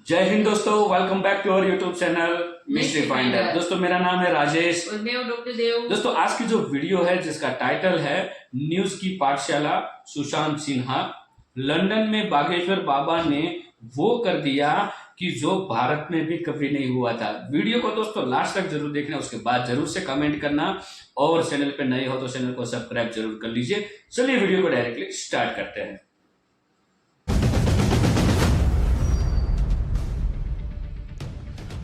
जय हिंद दोस्तों, welcome back to our YouTube channel mystery finder. दोस्तों मेरा नाम है राजेश और मैं हूं डॉक्टर देव। दोस्तों आज की जो वीडियो है जिसका टाइटल है न्यूज की पाठशाला सुशांत सिन्हा। लंदन में बागेश्वर बाबा ने वो कर दिया कि जो भारत में भी कभी नहीं हुआ था। वीडियो को दोस्तों लास्ट तक जरूर देखना, उसके बाद जरूर से कमेंट करना और चैनल पे नए हो तो चैनल को सब्सक्राइब जरूर कर लीजिए। चलिए वीडियो को डायरेक्टली स्टार्ट करते हैं।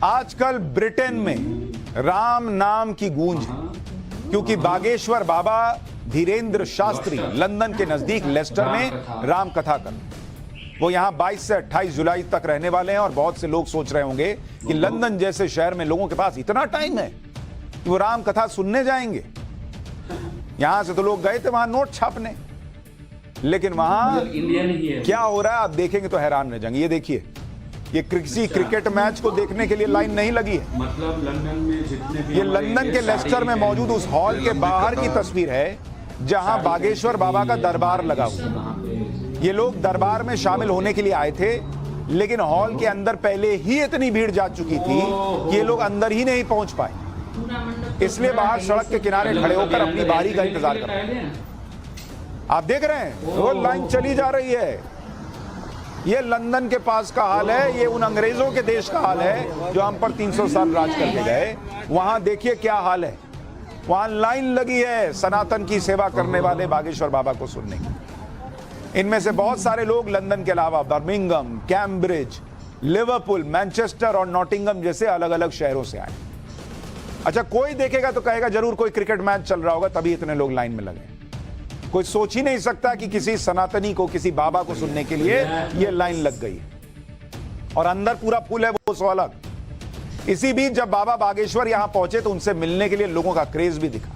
आजकल ब्रिटेन में राम नाम की गूंज है क्योंकि बागेश्वर बाबा धीरेन्द्र शास्त्री लंदन के नजदीक लेस्टर में राम कथा कर वो यहां 22 से 28 जुलाई तक रहने वाले हैं। और बहुत से लोग सोच रहे होंगे कि लंदन जैसे शहर में लोगों के पास इतना टाइम है कि वो राम कथा सुनने जाएंगे। यहां से तो लोग गए थे वहां नोट छापने, लेकिन वहां इंडियन ही है। क्या हो रहा है आप देखेंगे तो हैरान रह जाएंगे। ये देखिए, ये किसी क्रिकेट मैच को देखने के लिए लाइन नहीं लगी है। मतलब लंदन में जितने भी ये लंदन के लेस्टर में मौजूद उस हॉल के बाहर की तस्वीर है जहां बागेश्वर बाबा का दरबार लगा हुआ। ये लोग दरबार में शामिल होने के लिए आए थे, लेकिन हॉल के अंदर पहले ही इतनी भीड़ जा चुकी थी कि ये लोग अंदर ही नहीं पहुंच पाए, इसलिए बाहर सड़क के किनारे खड़े होकर अपनी बारी का इंतजार कर रहे हैं। आप देख रहे हैं वो लाइन चली जा रही है। ये लंदन के पास का हाल है, ये उन अंग्रेजों के देश का हाल है जो हम पर 300 साल राज करके गए। वहां देखिए क्या हाल है, वहां लाइन लगी है सनातन की सेवा करने वाले बागेश्वर बाबा को सुनने की। इनमें से बहुत सारे लोग लंदन के अलावा बर्मिंघम, कैम्ब्रिज, लिवरपूल, मैनचेस्टर और नॉटिंगम जैसे अलग अलग शहरों से आए। अच्छा, कोई देखेगा तो कहेगा जरूर कोई क्रिकेट मैच चल रहा होगा तभी इतने लोग लाइन में लगे। कोई सोच ही नहीं सकता कि किसी सनातनी को, किसी बाबा को सुनने के लिए ये लाइन लग गई है। और अंदर पूरा फूल है वो सो अलग। इसी बीच जब बाबा बागेश्वर यहां पहुंचे तो उनसे मिलने के लिए लोगों का क्रेज भी दिखा।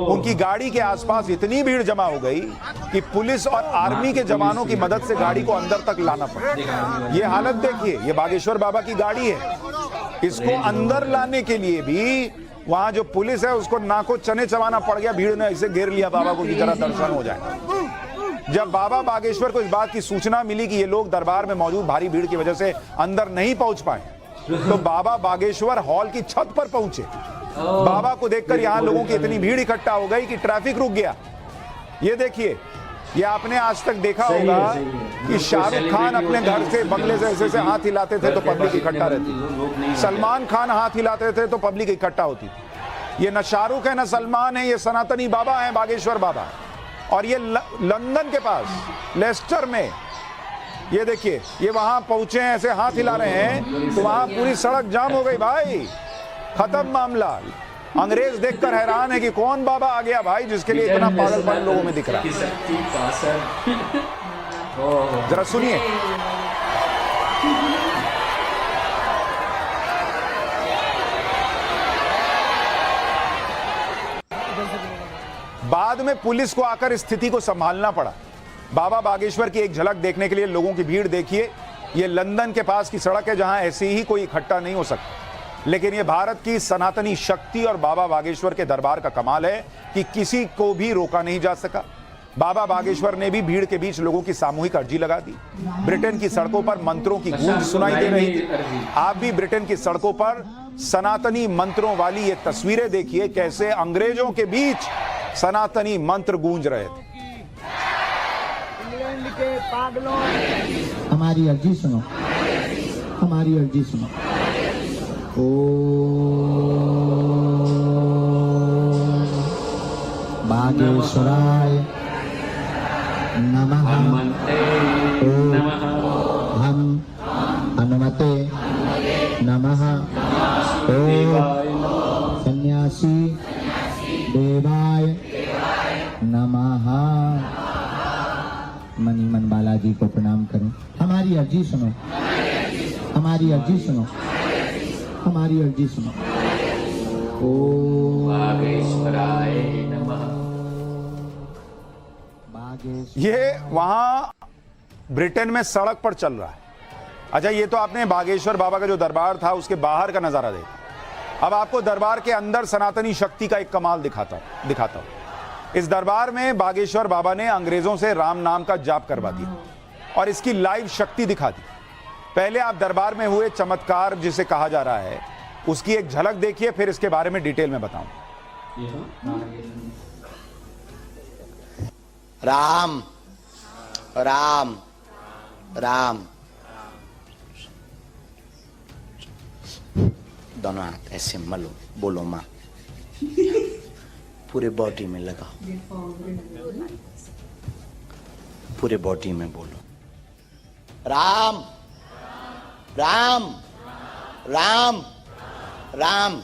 उनकी गाड़ी के आसपास इतनी भीड़ जमा हो गई कि पुलिस और आर्मी के जवानों की मदद से गाड़ी को अंदर तक लाना पड़ा। ये हालत देखिए, ये बागेश्वर बाबा की गाड़ी है, इसको अंदर लाने के लिए भी वहां जो पुलिस है उसको नाको चने चबाना पड़ गया। भीड़ ने इसे घेर लिया बाबा को कि जरा दर्शन हो जाए। जब बाबा बागेश्वर को इस बात की सूचना मिली कि ये लोग दरबार में मौजूद भारी भीड़ की वजह से अंदर नहीं पहुंच पाए, तो बाबा बागेश्वर हॉल की छत पर पहुंचे। बाबा को देखकर यहां लोगों की इतनी भीड़ इकट्ठा हो गई कि ट्रैफिक रुक गया। ये देखिए, ये आपने आज तक देखा होगा कि शाहरुख खान अपने घर से बंगले से ऐसे हाथ हिलाते थे तो पब्लिक इकट्ठा रहती थी। सलमान खान हाथ हिलाते थे तो पब्लिक इकट्ठा होती थी। ये न शाहरुख है न सलमान है, ये सनातनी बाबा है, बागेश्वर बाबा। और ये लंदन के पास लेस्टर में, ये देखिए, ये वहां पहुंचे हैं, ऐसे हाथ हिला रहे हैं तो वहां पूरी सड़क जाम हो गई। भाई खत्म मामला। अंग्रेज देखकर हैरान है कि कौन बाबा आ गया भाई जिसके लिए इतना पागलपन लोगों में दिख रहा है। जरा सुनिए। बाद में पुलिस को आकर स्थिति को संभालना पड़ा। बाबा बागेश्वर की एक झलक देखने के लिए लोगों की भीड़ देखिए। यह लंदन के पास की सड़क है जहां ऐसे ही कोई इकट्ठा नहीं हो सकता, लेकिन यह भारत की सनातनी शक्ति और बाबा बागेश्वर के दरबार का कमाल है कि किसी को भी रोका नहीं जा सका। बाबा बागेश्वर ने भी भीड़ के बीच लोगों की सामूहिक अर्जी लगा दी। ब्रिटेन की सड़कों पर मंत्रों की गूंज सुनाई दे रही थी। आप भी ब्रिटेन की सड़कों पर सनातनी मंत्रों वाली ये तस्वीरें देखिए, कैसे अंग्रेजों के बीच सनातनी मंत्र गूंज रहे थे। हमारी अर्जी सुनो, हमारी अर्जी सुनो। ओ बागेश्वराय नमः। हम हनुमते नमः। सन्यासी देवाय नमः। मनी मन बालाजी को प्रणाम करें। हमारी अर्जी सुनो, हमारी अर्जी सुनो, हमारी अर्जी सुनो। ओ बागेश्वराय नमः। ये वहां ब्रिटेन में सड़क पर चल रहा है। अच्छा, ये तो आपने बागेश्वर बाबा का जो दरबार था उसके बाहर का नजारा देखा। अब आपको दरबार के अंदर सनातनी शक्ति का एक कमाल दिखाता हूं। इस दरबार में बागेश्वर बाबा ने अंग्रेजों से राम नाम का जाप करवा दिया और इसकी लाइव शक्ति दिखा दी। पहले आप दरबार में हुए चमत्कार जिसे कहा जा रहा है उसकी एक झलक देखिए, फिर इसके बारे में डिटेल में बताऊं। राम राम राम, दोनों हाथ ऐसे मलो, बोलो माँ, पूरे बॉडी में लगाओ, पूरे बॉडी में बोलो राम राम राम राम।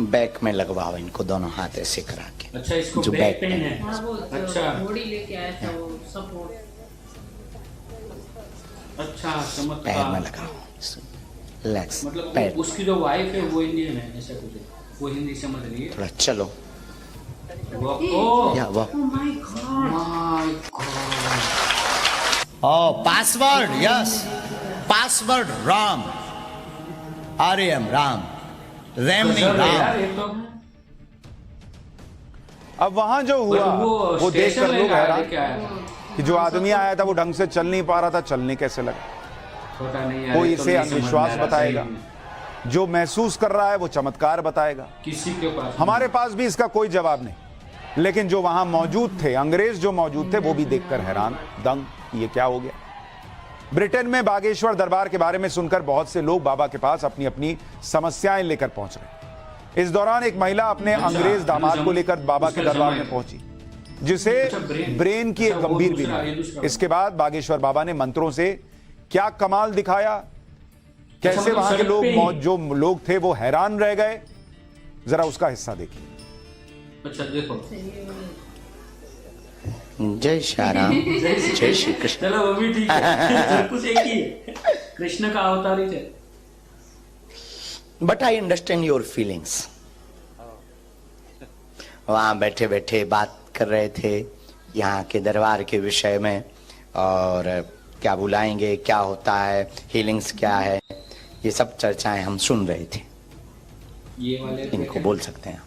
बैक में लगवाओ इनको, दोनों हाथ ऐसे करा के। अच्छा, इसको जो बैक पेन पेन है। हाँ, वो अच्छा घोड़ी लेके आया था वो सपोर्ट। अच्छा, पैर में चमत्कार। लगाओ, लेग्स मतलब पैर, उसकी जो वाइफ है वो इंडियन है, ऐसा कुछ है, वो हिंदी समझ रही है। थोड़ा चलो वो ओ या वो। Oh my God! My God. Oh, password, yes. Password, Ram. RM, Ram. Remni, यार Ram. ये तो अब वहां जो हुआ वो देख कर लोग हैरान कि जो आदमी आया था वो ढंग से चल नहीं पा रहा था, चलने कैसे लगा। छोटा नहीं यार, कोई ये तो इसे नहीं समझ में अंधविश्वास आ रहा, बताएगा, सही में। जो महसूस कर रहा है वो चमत्कार बताएगा। किसी के पास हमारे पास भी इसका कोई जवाब नहीं, लेकिन जो वहां मौजूद थे, अंग्रेज जो मौजूद थे, वो भी देखकर हैरान दंग, ये क्या हो गया। ब्रिटेन में बागेश्वर दरबार के बारे में सुनकर बहुत से लोग बाबा के पास अपनी अपनी समस्याएं लेकर पहुंच रहे। इस दौरान एक महिला अपने अंग्रेज दामाद को लेकर बाबा के दरबार में पहुंची, जिसे अच्छा, ब्रेन की एक अच्छा, वो गंभीर दूसरा, ये बीमारी। दूसरा। इसके बाद बागेश्वर बाबा ने मंत्रों से क्या कमाल दिखाया, कैसे मतलब वहां के सड़क लोग पे ही? जो लोग थे वो हैरान रह गए। जरा उसका हिस्सा देखिए। अच्छा देखो, जय श्री राम, जय श्री कृष्ण। चलो वो भी ठीक है, कुछ एक ही है, कृष्ण का अवतार ही थे। But I understand your feelings. वहां बैठे बैठे बात कर रहे थे यहाँ के दरबार के विषय में, और क्या बुलाएंगे, क्या होता है, हीलिंग्स क्या है, ये सब चर्चाएं हम सुन रहे थे। ये वाले इनको बोल सकते हैं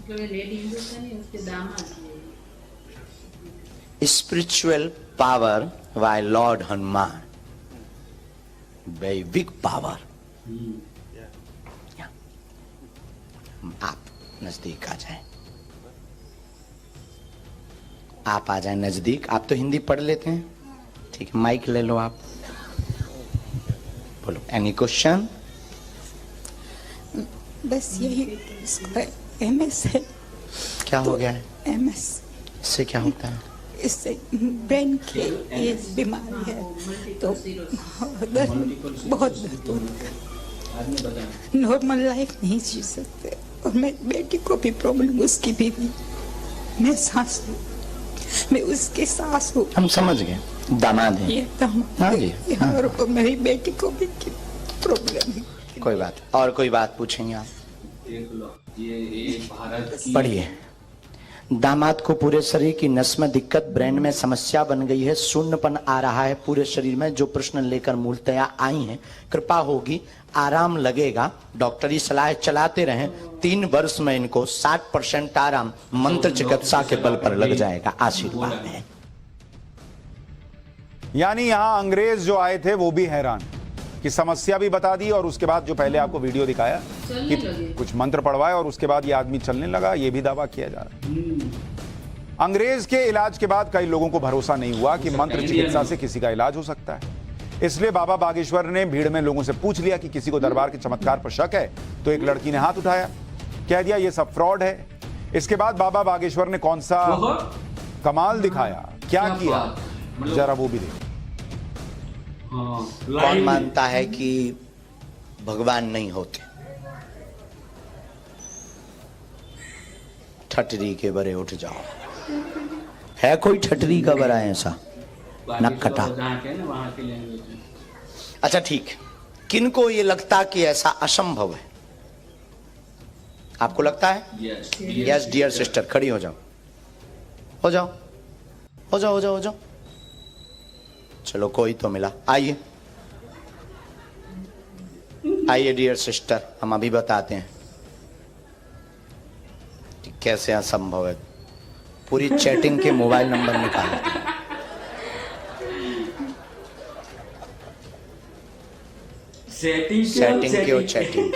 जो ये लेडी हिंदू था नहीं, उसके दामाद थे। spiritual power by Lord Hanuman. Very big power. Yeah. आप नजदीक आ जाएं। आप आ जाएं नजदीक। आप तो हिंदी पढ़ लेते हैं, ठीक है, माइक ले लो आप, बोलो। Any question? बस यही MS है। क्या हो गया है? MS इससे क्या होता है? इससे ब्रेन की ये बीमारी है, तो दर्द, बहुत दर्द होता है, नॉर्मल लाइफ नहीं जी सकते। और मेरी बेटी को भी प्रॉब्लम, उसकी भी मैं सास हूँ, मैं उसकी सास हूँ। हम समझ गए, दामाद हैं। ये दामाद हाँ जी, है, हाँ। और मेरी बेटी को भी प्रॉब्लम है। कोई बात, और कोई बात पूछेंगे आप? देख लो, ये भारत की पढ़िए। दामाद को पूरे शरीर की नस में दिक्कत, ब्रेन में समस्या बन गई है, शून्यपन आ रहा है पूरे शरीर में। जो प्रश्न लेकर मूलतया आई हैं, कृपा होगी, आराम लगेगा। डॉक्टरी सलाह चलाते रहें, 3 वर्ष में इनको 60% आराम मंत्र चिकित्सा के बल पर लग जाएगा। आशीर्वाद है। यानी यहां अंग्रेज जो आए थे वो भी हैरान कि समस्या भी बता दी, और उसके बाद जो पहले आपको वीडियो दिखाया कि कुछ मंत्र पढ़वाए और उसके बाद ये आदमी चलने लगा, ये भी दावा किया जा रहा है। अंग्रेज के इलाज के बाद कई लोगों को भरोसा नहीं हुआ कि मंत्र चिकित्सा से किसी का इलाज हो सकता है। इसलिए बाबा बागेश्वर ने भीड़ में लोगों से पूछ लिया कि किसी को दरबार के चमत्कार पर शक है, तो एक लड़की ने हाथ उठाया, कह दिया ये सब फ्रॉड है। इसके बाद बाबा बागेश्वर ने कौन सा कमाल दिखाया, क्या किया, जरा वो भी देखिए। कौन मानता है कि भगवान नहीं होते? ठटरी के बरे उठ जाओ। है कोई ठटरी का बरा ऐसा? नक्कटा। अच्छा ठीक, किनको ये लगता कि ऐसा असंभव है? आपको लगता है? यस डियर सिस्टर, खड़ी हो जाओ, हो जाओ, हो जाओ, हो जाओ, हो जाओ। चलो कोई तो मिला, आइए आइए डियर सिस्टर, हम अभी बताते हैं कि कैसे असंभव है। पूरी चैटिंग के मोबाइल नंबर निकाले। सेटिंग क्यों चैटिंग?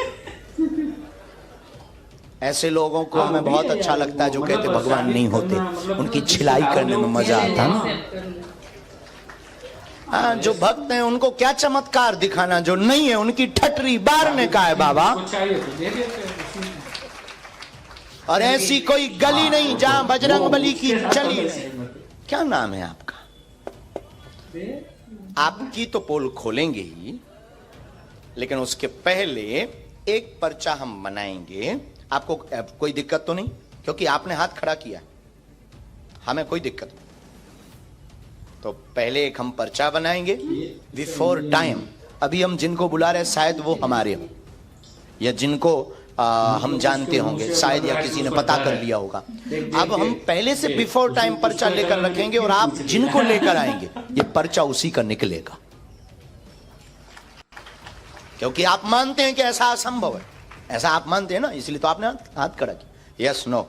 ऐसे लोगों को हमें बहुत अच्छा लगता है जो कहते भगवान नहीं होते, उनकी छिलाई करने में मजा आता है ना। हाँ, जो भक्त हैं उनको क्या चमत्कार दिखाना, जो नहीं है उनकी ठटरी बारने का है बाबा। और ऐसी कोई गली नहीं जहां बजरंग बली की चली नहीं। क्या नाम है आपका? आपकी तो पोल खोलेंगे ही, लेकिन उसके पहले एक पर्चा हम बनाएंगे। आपको कोई दिक्कत तो नहीं? क्योंकि आपने हाथ खड़ा किया, हमें कोई दिक्कत नहीं। तो पहले एक हम पर्चा बनाएंगे बिफोर टाइम। अभी हम जिनको बुला रहे हैं शायद वो हमारे हो, या जिनको हम जानते होंगे शायद, या किसी ने पता कर लिया होगा। अब हम पहले से बिफोर टाइम पर्चा लेकर रखेंगे, और आप जिनको लेकर आएंगे ये पर्चा उसी का निकलेगा, क्योंकि आप मानते हैं कि ऐसा असंभव है। ऐसा आप मानते हैं ना, इसलिए तो आपने हाथ खड़ा किया। Yes no.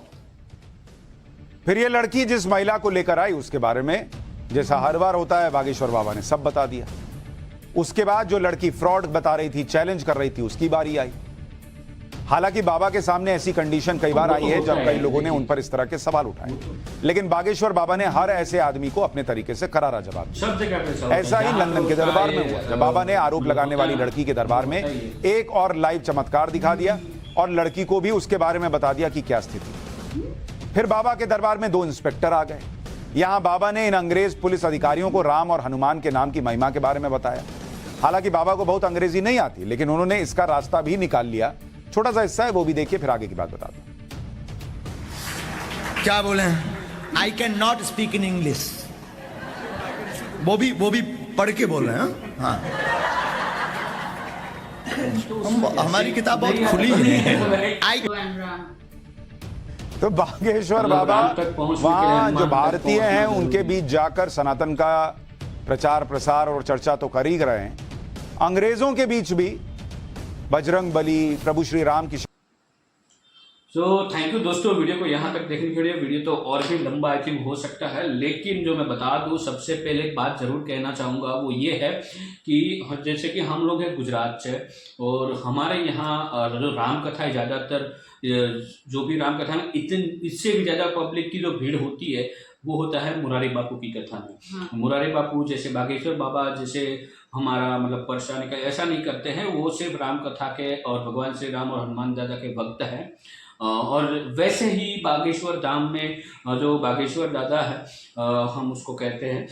फिर ये लड़की जिस महिला को लेकर आई उसके बारे में, जैसा हर बार होता है, बागेश्वर बाबा ने सब बता दिया। उसके बाद जो लड़की फ्रॉड बता रही थी, चैलेंज कर रही थी, उसकी बारी आई। हालांकि बाबा के सामने ऐसी कंडीशन कई बार आई है जब कई लोगों ने उन पर इस तरह के सवाल उठाए, लेकिन बागेश्वर बाबा ने हर ऐसे आदमी को अपने तरीके से करारा जवाब दिया। ऐसा ही लंदन के दरबार में हुआ, जब बाबा ने आरोप लगाने वाली लड़की के दरबार में एक और लाइव चमत्कार दिखा दिया और लड़की को भी उसके बारे में बता दिया कि क्या स्थिति। फिर बाबा के दरबार में 2 इंस्पेक्टर आ गए। यहां बाबा ने इन अंग्रेज पुलिस अधिकारियों को राम और हनुमान के नाम की महिमा के बारे में बताया। हालांकि बाबा को बहुत अंग्रेजी नहीं आती, लेकिन उन्होंने इसका रास्ता भी निकाल लिया। छोटा सा हिस्सा है, वो भी देखिए, फिर आगे की बात बताता हूं। क्या बोले? I can not speak in English. वो भी पढ़ के बोल रहे हैं। हाँ, हमारी किताब बहुत खुली है। तो बागेश्वर बाबा वहां जो भारतीय हैं उनके बीच जाकर सनातन का प्रचार प्रसार और चर्चा तो कर ही रहे हैं, अंग्रेजों के बीच भी बजरंग बली, प्रभु श्री राम की। थैंक यू दोस्तों, वीडियो को यहाँ तक देखने के लिए। वीडियो तो और भी लंबा आई थिंक हो सकता है, लेकिन जो मैं बता दूँ, सबसे पहले एक बात जरूर कहना चाहूँगा, वो ये है कि जैसे कि हम लोग हैं गुजरात से, और हमारे यहाँ जो राम कथा है, ज़्यादातर जो भी राम कथा में इससे भी ज़्यादा पब्लिक की जो भीड़ होती है वो होता है मुरारी बापू की कथा में। हाँ। मुरारी बापू जैसे बागेश्वर बाबा जैसे हमारा मतलब परेशानी का ऐसा नहीं करते हैं, वो सिर्फ राम कथा के और भगवान श्री राम और हनुमान दादा के भक्त हैं। और वैसे ही बागेश्वर धाम में जो बागेश्वर दादा है, हम उसको कहते हैं,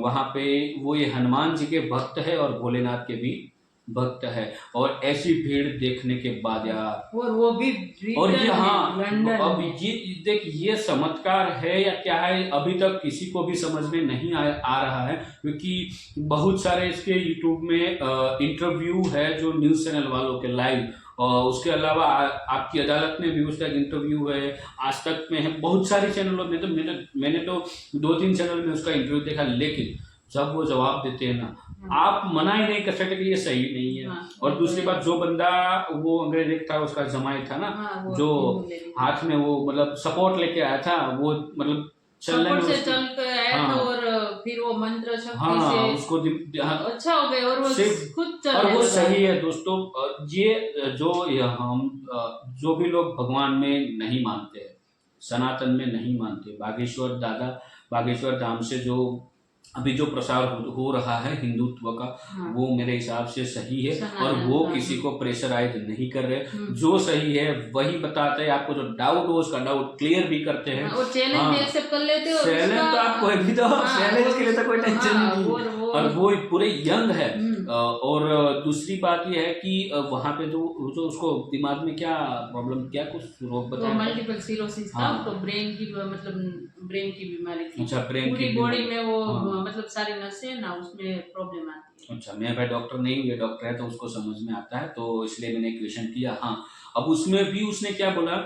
वहाँ पे वो ये हनुमान जी के भक्त है और भोलेनाथ के भी भक्त है। और ऐसी भीड़ देखने के बाद यार, और वो भी और ये हाँ, लंदन अब ये देख, ये चमत्कार है या क्या है, अभी तक किसी को भी समझ में नहीं आ रहा है, क्योंकि बहुत सारे इसके यूट्यूब में इंटरव्यू है जो न्यूज़ चैनल वालों के लाइव, और उसके अलावा आपकी अदालत में भी उसका इंटरव्यू है, आज तक में है, बहुत सारे चैनलों में। तो मैंने तो 2-3 चैनल में उसका इंटरव्यू देखा, लेकिन जब वो जवाब देते हैं ना, आप मना ही नहीं कर सकते कि ये सही नहीं है। हाँ, और दूसरी बात, जो बंदा वो अंग्रेज था, उसका जमाई था ना, हाँ, जो हाथ में वो मतलब सपोर्ट लेके आया था, वो मतलब चलने से चल के आया था, और फिर वो मंत्र शक्ति से उसको अच्छा हो गया, और वो खुद चल, और वो सही है दोस्तों। ये हम जो भी लोग भगवान में नहीं मानते, सनातन में नहीं मानते, बागेश्वर धाम से जो अभी जो प्रसार हो रहा है हिंदुत्व का, हाँ, वो मेरे हिसाब से सही है, और वो किसी को प्रेशराइज नहीं कर रहे। जो सही है वही बताते हैं, आपको जो डाउट हो उसका डाउट क्लियर भी करते हैं, और चैलेंज भी एक्सेप्ट कर लेते हो। चैलेंज तो आपको अभी तो चैलेंज के लिए तो कोई टेंशन नहीं है, और वो पूरे यंग है, और दूसरी बात यह है कि वहाँ पे जो उसको दिमाग में क्या प्रॉब्लम, क्या कुछ रोग तो बताया? मल्टीपल सिरोसिस था, हाँ। तो ब्रेन की मतलब ब्रेन की बीमारी थी। अच्छा, ब्रेन की पूरी बीमारी। बॉडी में वो हाँ। मतलब सारी नसें ना उसमें प्रॉब्लम आती है। अच्छा, मैं भाई डॉक्टर नहीं हूँ, ये डॉक्टर है तो उसको समझ में आता है, तो इसलिए मैंने क्वेश्चन किया। हाँ, अब उसमें भी उसने क्या बोला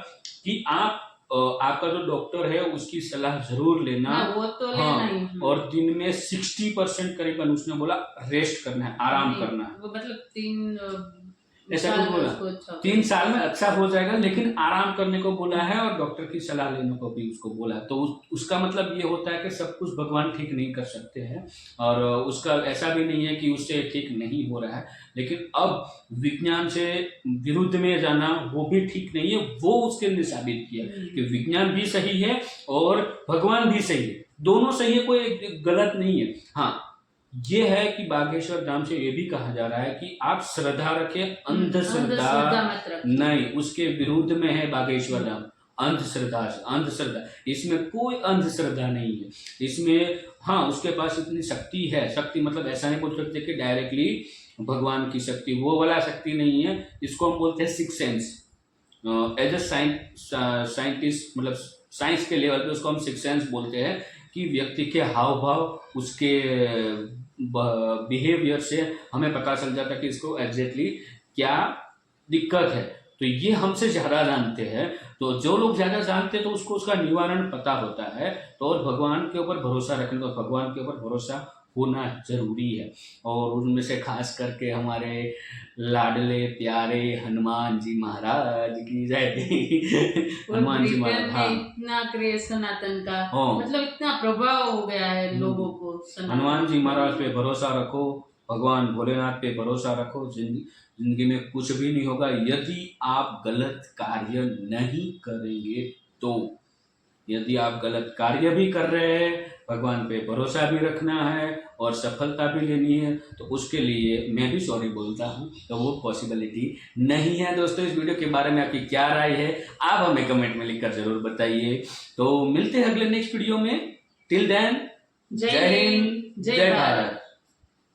कि आपका जो डॉक्टर है उसकी सलाह जरूर लेना। हाँ, वो तो लेना ही। हाँ, और दिन में 60% करीबन उसने बोला रेस्ट करना है, आराम नहीं, करना है। वो मतलब 3 ऐसा साल कुछ में बोला, उसको अच्छा 3 साल में अच्छा हो जाएगा, लेकिन आराम करने को बोला है और डॉक्टर की सलाह लेने को भी उसको बोला है। तो उसका मतलब ये होता है कि सब कुछ भगवान ठीक नहीं कर सकते हैं, और उसका ऐसा भी नहीं है कि उससे ठीक नहीं हो रहा है, लेकिन अब विज्ञान से विरुद्ध में जाना वो भी ठीक नहीं है। वो उसके लिए साबित किया कि विज्ञान भी सही है और भगवान भी सही है, दोनों सही है, कोई गलत नहीं है। हाँ, ये है कि बागेश्वर धाम से ये भी कहा जा रहा है कि आप श्रद्धा रखें, अंधश्रद्धा मत रखिए। नहीं, उसके विरुद्ध में है बागेश्वर धाम। अंधश्रद्धा, इसमें कोई अंधश्रद्धा नहीं है इसमें। हाँ, उसके पास इतनी शक्ति है, शक्ति मतलब ऐसा नहीं बोल सकते कि डायरेक्टली भगवान की शक्ति, वो वाला शक्ति नहीं है। इसको हम बोलते हैं six sense. As a scientist, मतलब साइंस के लेवल पे उसको हम सिक्स सेंस बोलते हैं कि व्यक्ति के हाव भाव, उसके बिहेवियर से हमें पता चल जाता है कि इसको एग्जैक्टली क्या दिक्कत है। तो ये हमसे ज़्यादा जानते हैं, तो जो लोग ज़्यादा जानते हैं तो उसको उसका निवारण पता होता है। तो और भगवान के ऊपर भरोसा रखने, तो भगवान के ऊपर भरोसा होना जरूरी है। और उनमें से खास करके हमारे लाडले प्यारे हनुमान जी महाराज की जय। हनुमान जी महाराज, हाँ, इतना क्रेज सनातन का, हाँ। मतलब इतना प्रभाव हो गया है लोगों को। हनुमान जी महाराज पे भरोसा रखो, भगवान भोलेनाथ पे भरोसा रखो, जिंदगी में कुछ भी नहीं होगा यदि आप गलत कार्य नहीं करेंगे। तो यदि आप गलत कार्य भी कर रहे हैं, भगवान पे भरोसा भी रखना है और सफलता भी लेनी है, तो उसके लिए मैं भी सॉरी बोलता हूँ, तो वो पॉसिबिलिटी नहीं है। दोस्तों, इस वीडियो के बारे में आपकी क्या राय है, आप हमें कमेंट में लिखकर जरूर बताइए। तो मिलते हैं अगले नेक्स्ट वीडियो में। टिल देन, जय हिंद, जय भारत।